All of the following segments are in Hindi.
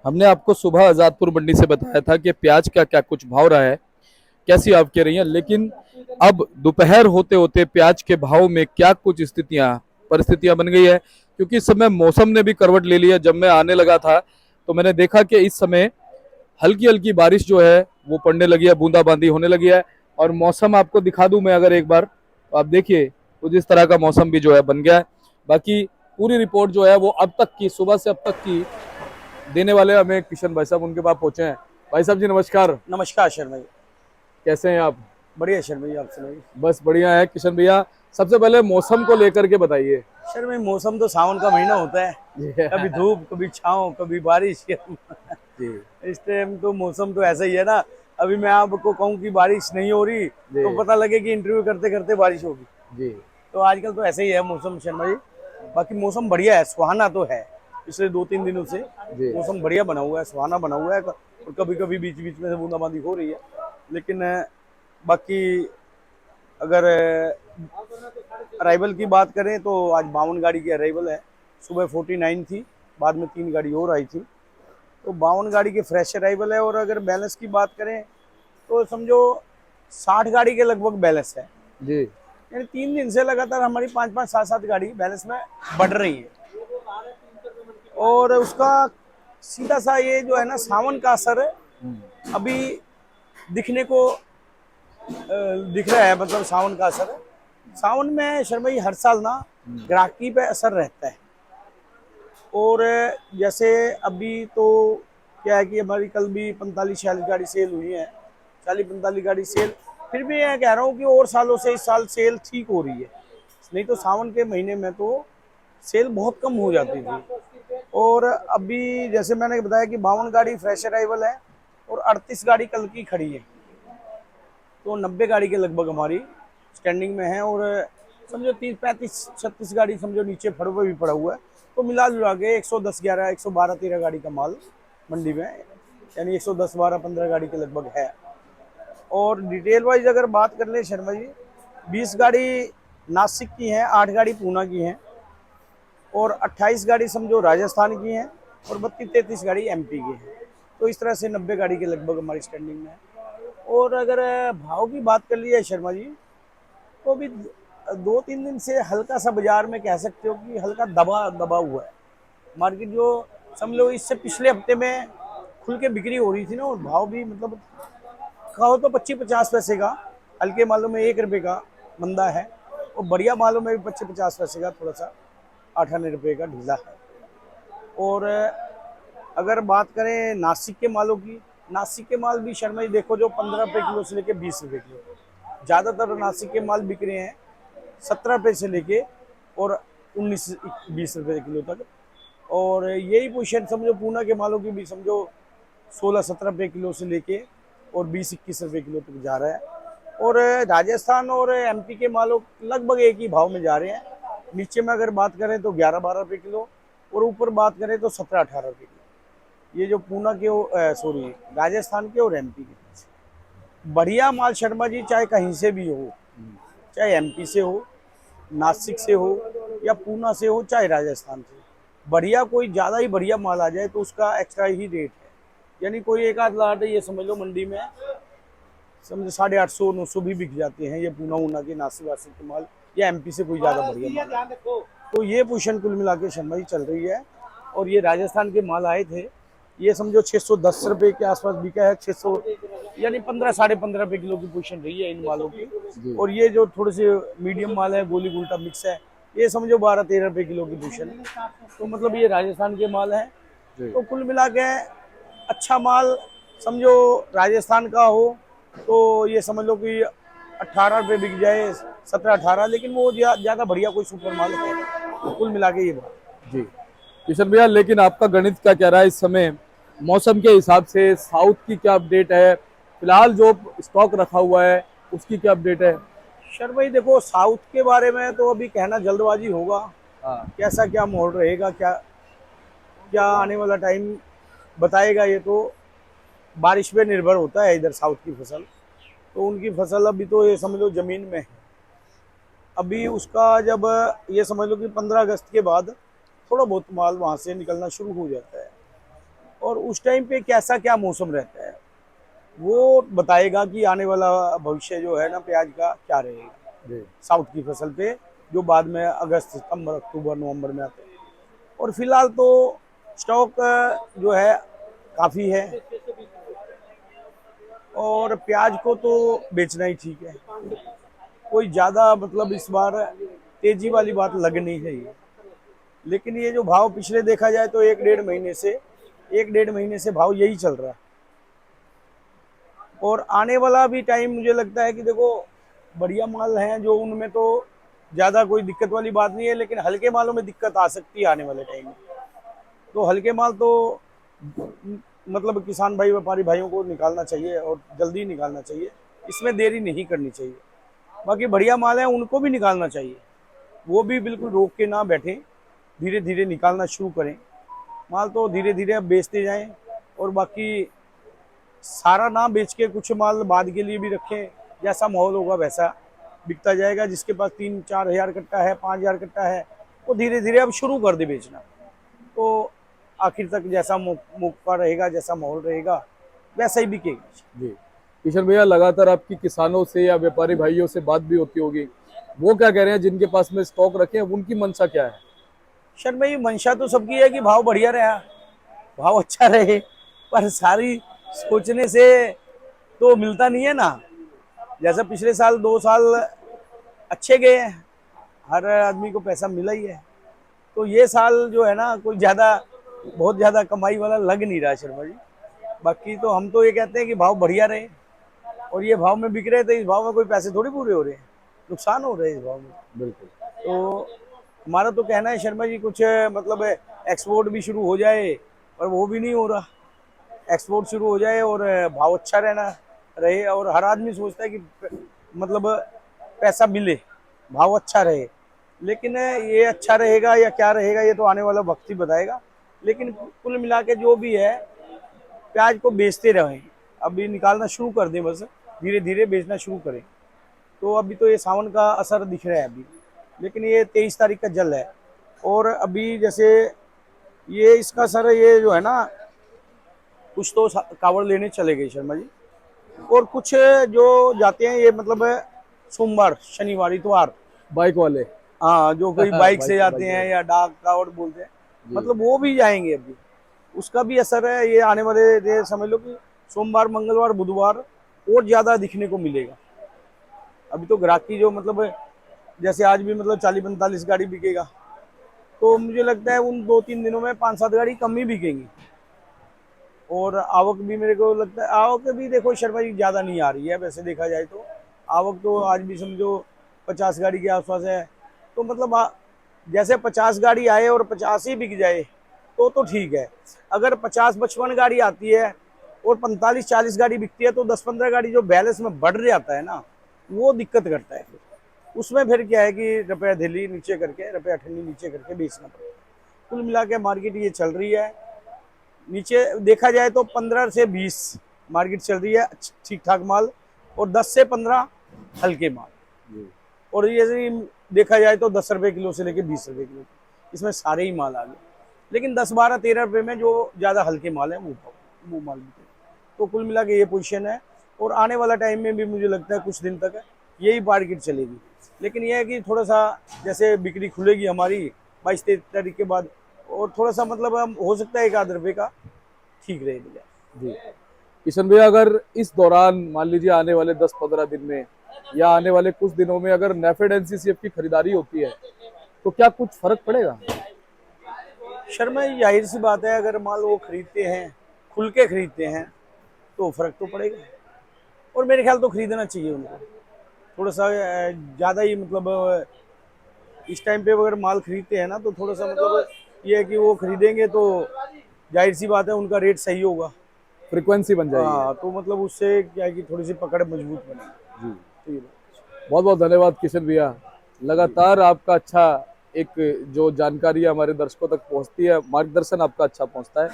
हमने आपको सुबह आजादपुर मंडी से बताया था कि प्याज का क्या कुछ भाव रहा है, कैसी आप कह रही हैं, लेकिन अब दोपहर होते होते प्याज के भाव में क्या कुछ परिस्थितियां बन गई है, क्योंकि इस समय मौसम ने भी करवट ले लिया। जब मैं आने लगा था तो मैंने देखा कि इस समय हल्की हल्की बारिश जो है वो पड़ने लगी है, बूंदाबांदी होने लगी है। और मौसम आपको दिखा दूं मैं अगर एक बार, तो आप देखिए कुछ इस तरह का मौसम भी जो है बन गया है। बाकी पूरी रिपोर्ट जो है वो अब तक की, सुबह से अब तक की देने वाले हमें किशन भाई साहब, उनके पास पहुंचे हैं। भाई साहब जी नमस्कार। नमस्कार शर्मा जी। कैसे हैं आप? बढ़िया शर्मा जी, आप सुनाइए। बस बढ़िया है किशन भैया। सबसे पहले मौसम को लेकर के बताइए। शर्मा जी, मौसम तो सावन का महीना होता है। कभी धूप, कभी छाँव, कभी बारिश। जी इस टाइम तो मौसम तो ऐसा ही है ना। अभी मैं आपको कहूँ कि बारिश नहीं हो रही जी तो पता लगे कि इंटरव्यू करते करते बारिश होगी। जी तो आजकल तो ऐसा ही है मौसम शर्मा जी। बाकी मौसम बढ़िया है, सुहाना तो है। पिछले 2-3 दिनों से जी मौसम बढ़िया बना हुआ है, सुहाना बना हुआ है। और कभी कभी बीच बीच में से बूंदाबांदी हो रही है। लेकिन बाकी अगर अराइवल की बात करें तो आज 52 गाड़ी की अराइवल है। सुबह 49 थी, बाद में 3 गाड़ी और आई थी। तो 52 गाड़ी की फ्रेश अराइवल है। और अगर बैलेंस की बात करें तो समझो 60 गाड़ी के लगभग बैलेंस है। जी यानी 3 दिन से लगातार हमारी 5-5, 7-7 गाड़ी बैलेंस में बढ़ रही है। और उसका सीधा सा ये जो है ना, सावन का असर अभी दिखने को दिख रहा है। मतलब सावन का असर है। सावन में शर्मा जी हर साल ना ग्राहकी पे असर रहता है। और जैसे अभी तो क्या है कि हमारी कल भी 45-46 गाड़ी सेल हुई है। 40-45 गाड़ी सेल। फिर भी मैं कह रहा हूँ कि और सालों से इस साल सेल ठीक हो रही है। नहीं तो सावन के महीने में तो सेल बहुत कम हो जाती थी। और अभी जैसे मैंने बताया कि 52 गाड़ी फ्रेश अराइवल है और 38 गाड़ी कल की खड़ी है। तो 90 गाड़ी के लगभग हमारी स्टैंडिंग में है। और समझो 30-35-36 गाड़ी समझो नीचे फड़ पे भी पड़ा हुआ है। तो मिला जुला के 110-11, 112-13 गाड़ी का माल मंडी में, यानी 110-12-15 गाड़ी के लगभग है। और डिटेल वाइज अगर बात कर ले शर्मा जी, 20 गाड़ी नासिक की हैं, 8 गाड़ी पूना की हैं और 28 गाड़ी समझो राजस्थान की हैं और 32-33 गाड़ी एमपी की हैं। तो इस तरह से 90 गाड़ी के लगभग हमारी स्टैंडिंग में है। और अगर भाव की बात कर ली है शर्मा जी, तो अभी 2-3 दिन से हल्का सा बाजार में कह सकते हो कि हल्का दबा दबा हुआ है मार्केट। जो समझ लो इससे पिछले हफ्ते में खुल के बिक्री हो रही थी ना, और भाव भी मतलब कहो तो 25-50 पैसे का, हल्के मालों में 1 रुपये का मंदा है। और बढ़िया मालों में भी 25-50 पैसे का थोड़ा सा 8 आने रुपये का ढीला है। और अगर बात करें नासिक के मालों की, नासिक के माल भी शर्मा जी देखो जो 15 रुपये किलो से लेके 20 रुपये किलो, ज़्यादातर नासिक के माल बिक रहे हैं 17 रुपये से लेके और 19-20 रुपये किलो तक। और यही पोजीशन समझो पूना के मालों की भी समझो 16-17 रुपये किलो से लेके और 20-21 रुपये किलो तक जा रहा है। और राजस्थान और एमपी के मालों लगभग एक ही भाव में जा रहे हैं। नीचे में अगर बात करें तो 11-12 रुपये किलो और ऊपर बात करें तो 17-18 रुपये किलो। ये जो पूना के सॉरी राजस्थान के और एमपी के बढ़िया माल शर्मा जी, चाहे कहीं से भी हो, चाहे एमपी से हो, नासिक से हो या पूना से हो, चाहे राजस्थान से, बढ़िया कोई ज़्यादा ही बढ़िया माल आ जाए तो उसका एक्स्ट्रा ही रेट है। यानी कोई एक आध लाट ये समझ लो मंडी में समझो 850-900 भी बिक जाते हैं ये पूना ऊना के, नासिक वासिक के माल, या एमपी से कोई ज़्यादा बढ़िया माल। तो ये पोजीशन कुल मिला के शर्मा जी चल रही है। और ये राजस्थान के माल आए थे, ये समझो 610 रुपये के आसपास बिका है। 600 यानी 15-15.5 रुपये किलो की पोजीशन रही है इन मालों की। जी और ये जो थोड़े से मीडियम माल है, गोली गुल्टा मिक्स है, ये समझो 12-13 रुपये किलो की पोजीशन है। तो मतलब ये राजस्थान के माल हैं। जी तो कुल मिला के अच्छा माल समझो राजस्थान का हो तो ये समझ लो कि 18 रुपये बिक जाए, 17-18, लेकिन वो ज़्यादा बढ़िया कोई सुपर माल है। तो कुल मिला के ये बात। जी किशन भैया, लेकिन आपका गणित क्या कह रहा है इस समय मौसम के हिसाब से? साउथ की क्या अपडेट है? फिलहाल जो स्टॉक रखा हुआ है उसकी क्या अपडेट है? शर भाई देखो, साउथ के बारे में तो अभी कहना जल्दबाजी होगा। हाँ कैसा क्या माहौल रहेगा, क्या क्या आने वाला टाइम बताएगा। ये तो बारिश पे निर्भर होता है इधर साउथ की फसल। तो उनकी फसल अभी तो ये समझ लो ज़मीन में है। अभी उसका जब ये समझ लो कि 15 अगस्त के बाद थोड़ा बहुत माल वहाँ से निकलना शुरू हो जाता है। और उस टाइम पे कैसा क्या मौसम रहता है वो बताएगा कि आने वाला भविष्य जो है ना प्याज का क्या रहेगा जी। साउथ की फसल पे, जो बाद में अगस्त सितंबर अक्टूबर नवंबर में आते हैं। और फिलहाल तो स्टॉक जो है काफ़ी है, और प्याज को तो बेचना ही ठीक है। कोई ज़्यादा मतलब इस बार तेजी वाली बात लग नहीं रही है। लेकिन ये जो भाव पिछले देखा जाए तो एक डेढ़ महीने से भाव यही चल रहा है। और आने वाला भी टाइम मुझे लगता है कि देखो बढ़िया माल हैं जो उनमें तो ज़्यादा कोई दिक्कत वाली बात नहीं है, लेकिन हल्के मालों में दिक्कत आ सकती है आने वाले टाइम में। तो हल्के माल तो मतलब किसान भाई व्यापारी भाइयों को निकालना चाहिए और जल्दी निकालना चाहिए, इसमें देरी नहीं करनी चाहिए। बाकी बढ़िया माल है उनको भी निकालना चाहिए, वो भी बिल्कुल रोक के ना बैठें, धीरे धीरे निकालना शुरू करें माल। तो धीरे धीरे अब बेचते जाएं, और बाकी सारा ना बेच के कुछ माल बाद के लिए भी रखें, जैसा माहौल होगा वैसा बिकता जाएगा। जिसके पास 3-4 हज़ार कट्टा है, 5 हज़ार कट्टा है, वो धीरे धीरे अब शुरू कर दे बेचना। तो आखिर तक जैसा मौका रहेगा, जैसा माहौल रहेगा वैसा ही बिकेगा। जी। किशन भैया, लगातार आपकी किसानों से या व्यापारी भाइयों से बात भी होती होगी, वो क्या कह रहे हैं जिनके पास में स्टॉक रखे हैं, उनकी मंशा क्या है? शर्मा जी, मंशा तो सबकी है कि भाव बढ़िया रहा, भाव अच्छा रहे, पर सारी सोचने से तो मिलता नहीं है ना। जैसे पिछले साल 2 साल अच्छे गए हैं, हर आदमी को पैसा मिला ही है। तो ये साल जो है ना कोई ज़्यादा बहुत ज़्यादा कमाई वाला लग नहीं रहा है शर्मा जी। बाकी तो हम तो ये कहते हैं कि भाव बढ़िया रहे, और ये भाव में बिक रहे तो इस भाव में कोई पैसे थोड़ी पूरे हो रहे हैं, नुकसान हो रहे हैं इस भाव में। बिल्कुल। तो हमारा तो कहना है शर्मा जी कुछ मतलब एक्सपोर्ट भी शुरू हो जाए, पर वो भी नहीं हो रहा। एक्सपोर्ट शुरू हो जाए और भाव अच्छा रहना रहे, और हर आदमी सोचता है कि मतलब पैसा मिले, भाव अच्छा रहे। लेकिन ये अच्छा रहेगा या क्या रहेगा ये तो आने वाला वक्त ही बताएगा। लेकिन कुल मिला के जो भी है, प्याज को बेचते रहें, अभी निकालना शुरू कर दें, बस धीरे धीरे बेचना शुरू करें। तो अभी तो ये सावन का असर दिख रहा है अभी, लेकिन ये 23 तारीख का जल है। और अभी जैसे ये इसका सर ये जो है ना, कुछ तो कावड़ लेने चले गए शर्मा जी, और कुछ जो जाते हैं ये मतलब सोमवार शनिवार इतवार, बाइक वाले। हाँ जो कोई बाइक से बाइक जाते हैं वाले। या डाक कावड़ बोलते हैं, जी। मतलब वो भी जाएंगे अभी। उसका भी असर है, ये आने वाले ये समझ लो कि सोमवार मंगलवार बुधवार और ज्यादा दिखने को मिलेगा। अभी तो ग्राहकी जो मतलब जैसे आज भी मतलब 40-45 गाड़ी बिकेगा, तो मुझे लगता है उन 2-3 दिनों में 5-7 गाड़ी कम ही बिकेंगी। और आवक भी मेरे को लगता है, आवक भी देखो शर्मा जी ज़्यादा नहीं आ रही है वैसे देखा जाए तो। आवक तो आज भी समझो 50 गाड़ी के आसपास है। तो मतलब जैसे 50 गाड़ी आए और 50 ही बिक जाए तो ठीक है। अगर 50-55 गाड़ी आती है और 45-40 गाड़ी बिकती है, तो 10-15 गाड़ी जो बैलेंस में बढ़ जाता है ना, वो दिक्कत करता है। उसमें फिर क्या है कि रुपया दिल्ली नीचे करके, रुपया ठंडी नीचे करके बेचना पड़ेगा। कुल मिला के मार्केट ये चल रही है। नीचे देखा जाए तो 15 से 20 मार्केट चल रही है ठीक ठाक माल, और 10 से 15 हल्के माल। जी। और ये देखा जाए तो 10 रुपए किलो से लेके 20 रुपए किलो, इसमें सारे ही माल आ गए। लेकिन 10-12-13 रुपए में जो ज़्यादा हल्के माल है वो माल बिके। तो कुल मिला के ये पोजीशन है, और आने वाला टाइम में भी मुझे लगता है कुछ दिन तक यही मार्केट चलेगी। लेकिन यह है कि थोड़ा सा जैसे बिक्री खुलेगी हमारी 22-23 तारीख के बाद, और थोड़ा सा मतलब हम हो सकता है 1-आध रुपए का ठीक रहेगा। जी। किशन भैया, अगर इस दौरान मान लीजिए आने वाले 10-15 दिन में या आने वाले कुछ दिनों में अगर नेफेड एनसीसीएफ की खरीदारी होती है, तो क्या कुछ फर्क पड़ेगा? शर्मा जी, जाहिर सी बात है, अगर माल वो खरीदते हैं, खुल के खरीदते हैं, तो फर्क तो पड़ेगा। और मेरे ख्याल तो खरीदना चाहिए उनको थोड़ा सा ज़्यादा ही, मतलब इस टाइम पे अगर माल खरीदते हैं ना, तो थोड़ा सा मतलब ये है कि वो खरीदेंगे तो जाहिर सी बात है उनका रेट सही होगा। फ्रिक्वेंसी बन जाएगी। हाँ, तो मतलब उससे क्या है कि थोड़ी सी पकड़ मजबूत बनेगी। जी। तो ये बहुत बहुत धन्यवाद किशन भैया। लगातार आपका अच्छा एक जो जानकारी है हमारे दर्शकों तक पहुंचती है, मार्गदर्शन आपका अच्छा पहुंचता है।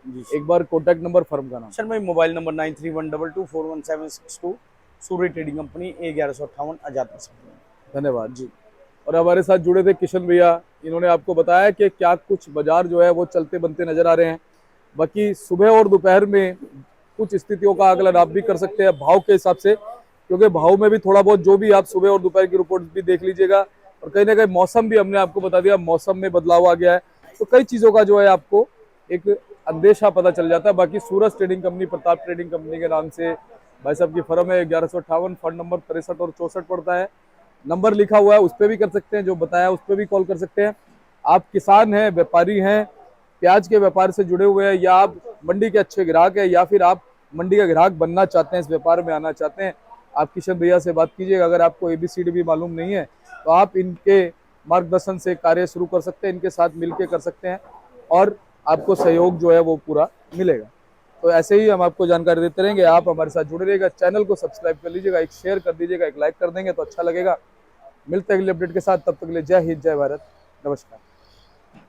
जी एक बार कॉन्टैक्ट नंबर फर्म का नाम। सर, मैं मोबाइल नंबर 9312241762, सूर्य trading company, A1158, Azad Nagar. धन्यवाद। जी। और हमारे साथ जुड़े थे किशन भैया, इन्होंने आपको बताया कि क्या कुछ बाजार जो है वो चलते बनते नजर आ रहे हैं। बाकी सुबह और दोपहर में कुछ स्थितियों का आकलन आप भी कर सकते हैं भाव के हिसाब से, क्योंकि भाव में भी थोड़ा बहुत जो भी आप सुबह और दोपहर की रिपोर्ट भी देख लीजिएगा। और कहीं ना कहीं मौसम भी हमने आपको बता दिया, मौसम में बदलाव आ गया है, तो कई चीज़ों का जो है आपको एक अंदेशा पता चल जाता है। बाकी Suraj trading company, Pratap trading company के नाम से भाई साहब की फर्म है। 1158 फंड नंबर 63 और 64 पड़ता है। नंबर लिखा हुआ है, उस पर भी कर सकते हैं, जो बताया उस पर भी कॉल कर सकते हैं। आप किसान हैं, व्यापारी हैं, प्याज के व्यापार से जुड़े हुए हैं, या आप मंडी के अच्छे ग्राहक हैं, या फिर आप मंडी का ग्राहक बनना चाहते हैं, इस व्यापार में आना चाहते हैं, आप किशन भैया से बात कीजिएगा। अगर आपको ABCD भी मालूम नहीं है तो आप इनके मार्गदर्शन से कार्य शुरू कर सकते हैं, इनके साथ मिलकर कर सकते हैं और आपको सहयोग जो है वो पूरा मिलेगा। तो ऐसे ही हम आपको जानकारी देते रहेंगे, आप हमारे साथ जुड़े रहिएगा। चैनल को सब्सक्राइब कर लीजिएगा, एक शेयर कर दीजिएगा, एक लाइक कर देंगे तो अच्छा लगेगा। मिलते हैं अगले अपडेट के साथ, तब तक के लिए जय हिंद, जय भारत, नमस्कार।